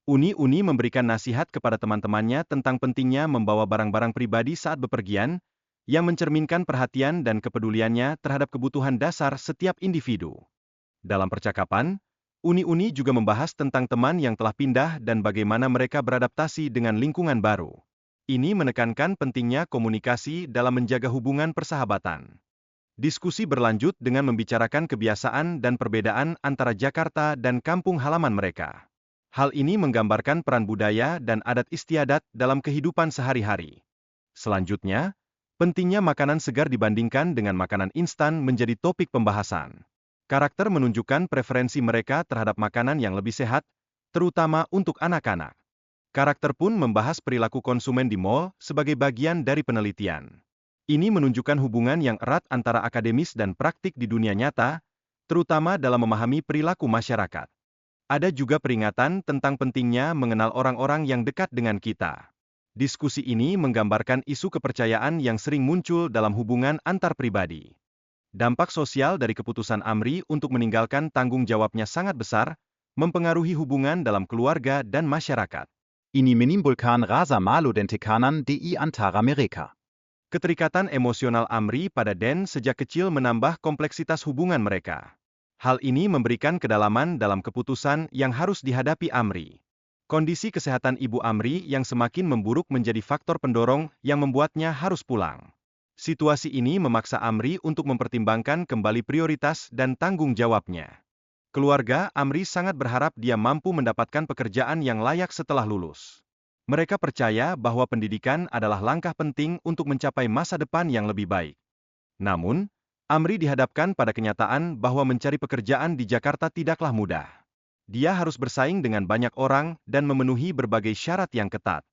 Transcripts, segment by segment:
Uni memberikan nasihat kepada teman-temannya tentang pentingnya membawa barang-barang pribadi saat bepergian, yang mencerminkan perhatian dan kepeduliannya terhadap kebutuhan dasar setiap individu. Dalam percakapan, Uni juga membahas tentang teman yang telah pindah dan bagaimana mereka beradaptasi dengan lingkungan baru. Ini menekankan pentingnya komunikasi dalam menjaga hubungan persahabatan. Diskusi berlanjut dengan membicarakan kebiasaan dan perbedaan antara Jakarta dan kampung halaman mereka. Hal ini menggambarkan peran budaya dan adat istiadat dalam kehidupan sehari-hari. Selanjutnya, pentingnya makanan segar dibandingkan dengan makanan instan menjadi topik pembahasan. Karakter menunjukkan preferensi mereka terhadap makanan yang lebih sehat, terutama untuk anak-anak. Karakter pun membahas perilaku konsumen di mall sebagai bagian dari penelitian. Ini menunjukkan hubungan yang erat antara akademis dan praktik di dunia nyata, terutama dalam memahami perilaku masyarakat. Ada juga peringatan tentang pentingnya mengenal orang-orang yang dekat dengan kita. Diskusi ini menggambarkan isu kepercayaan yang sering muncul dalam hubungan antar pribadi. Dampak sosial dari keputusan Amri untuk meninggalkan tanggung jawabnya sangat besar, mempengaruhi hubungan dalam keluarga dan masyarakat. Ini menimbulkan rasa malu dan tekanan di antara mereka. Keterikatan emosional Amri pada Den sejak kecil menambah kompleksitas hubungan mereka. Hal ini memberikan kedalaman dalam keputusan yang harus dihadapi Amri. Kondisi kesehatan ibu Amri yang semakin memburuk menjadi faktor pendorong yang membuatnya harus pulang. Situasi ini memaksa Amri untuk mempertimbangkan kembali prioritas dan tanggung jawabnya. Keluarga Amri sangat berharap dia mampu mendapatkan pekerjaan yang layak setelah lulus. Mereka percaya bahwa pendidikan adalah langkah penting untuk mencapai masa depan yang lebih baik. Namun, Amri dihadapkan pada kenyataan bahwa mencari pekerjaan di Jakarta tidaklah mudah. Dia harus bersaing dengan banyak orang dan memenuhi berbagai syarat yang ketat.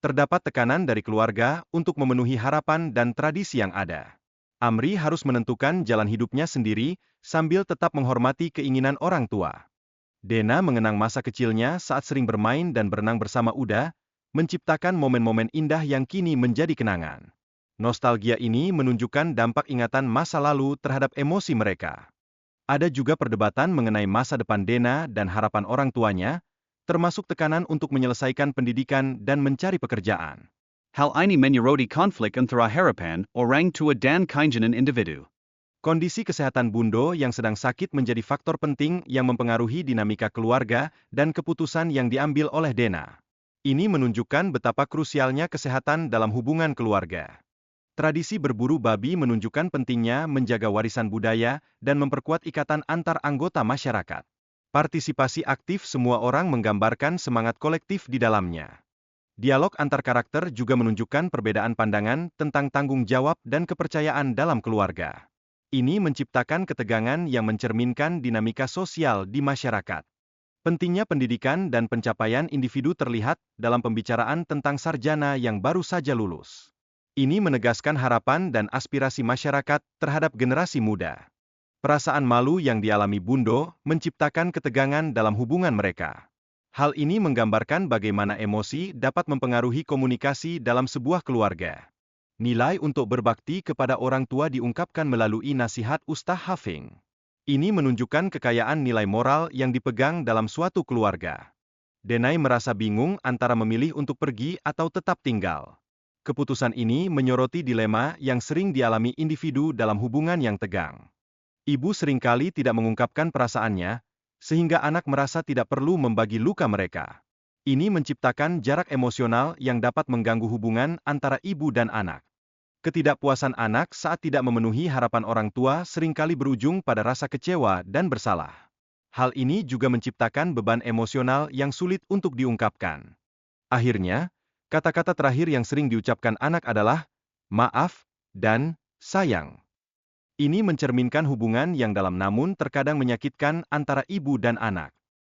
Terdapat tekanan dari keluarga untuk memenuhi harapan dan tradisi yang ada. Amri harus menentukan jalan hidupnya sendiri sambil tetap menghormati keinginan orang tua. Dena mengenang masa kecilnya saat sering bermain dan berenang bersama Uda, menciptakan momen-momen indah yang kini menjadi kenangan. Nostalgia ini menunjukkan dampak ingatan masa lalu terhadap emosi mereka. Ada juga perdebatan mengenai masa depan Dena dan harapan orang tuanya, termasuk tekanan untuk menyelesaikan pendidikan dan mencari pekerjaan. Hal ini menyoroti konflik antara harapan orang tua dan keinginan individu. Kondisi kesehatan Bundo yang sedang sakit menjadi faktor penting yang mempengaruhi dinamika keluarga dan keputusan yang diambil oleh Dena. Ini menunjukkan betapa krusialnya kesehatan dalam hubungan keluarga. Tradisi berburu babi menunjukkan pentingnya menjaga warisan budaya dan memperkuat ikatan antar anggota masyarakat. Partisipasi aktif semua orang menggambarkan semangat kolektif di dalamnya. Dialog antar karakter juga menunjukkan perbedaan pandangan tentang tanggung jawab dan kepercayaan dalam keluarga. Ini menciptakan ketegangan yang mencerminkan dinamika sosial di masyarakat. Pentingnya pendidikan dan pencapaian individu terlihat dalam pembicaraan tentang sarjana yang baru saja lulus. Ini menegaskan harapan dan aspirasi masyarakat terhadap generasi muda. Perasaan malu yang dialami Bundo menciptakan ketegangan dalam hubungan mereka. Hal ini menggambarkan bagaimana emosi dapat mempengaruhi komunikasi dalam sebuah keluarga. Nilai untuk berbakti kepada orang tua diungkapkan melalui nasihat Ustaz Hafing. Ini menunjukkan kekayaan nilai moral yang dipegang dalam suatu keluarga. Denai merasa bingung antara memilih untuk pergi atau tetap tinggal. Keputusan ini menyoroti dilema yang sering dialami individu dalam hubungan yang tegang. Ibu seringkali tidak mengungkapkan perasaannya, sehingga anak merasa tidak perlu membagi luka mereka. Ini menciptakan jarak emosional yang dapat mengganggu hubungan antara ibu dan anak. Ketidakpuasan anak saat tidak memenuhi harapan orang tua seringkali berujung pada rasa kecewa dan bersalah. Hal ini juga menciptakan beban emosional yang sulit untuk diungkapkan. Akhirnya, kata-kata terakhir yang sering diucapkan anak adalah, maaf, dan sayang. Ini mencerminkan hubungan yang dalam namun terkadang menyakitkan antara ibu dan anak.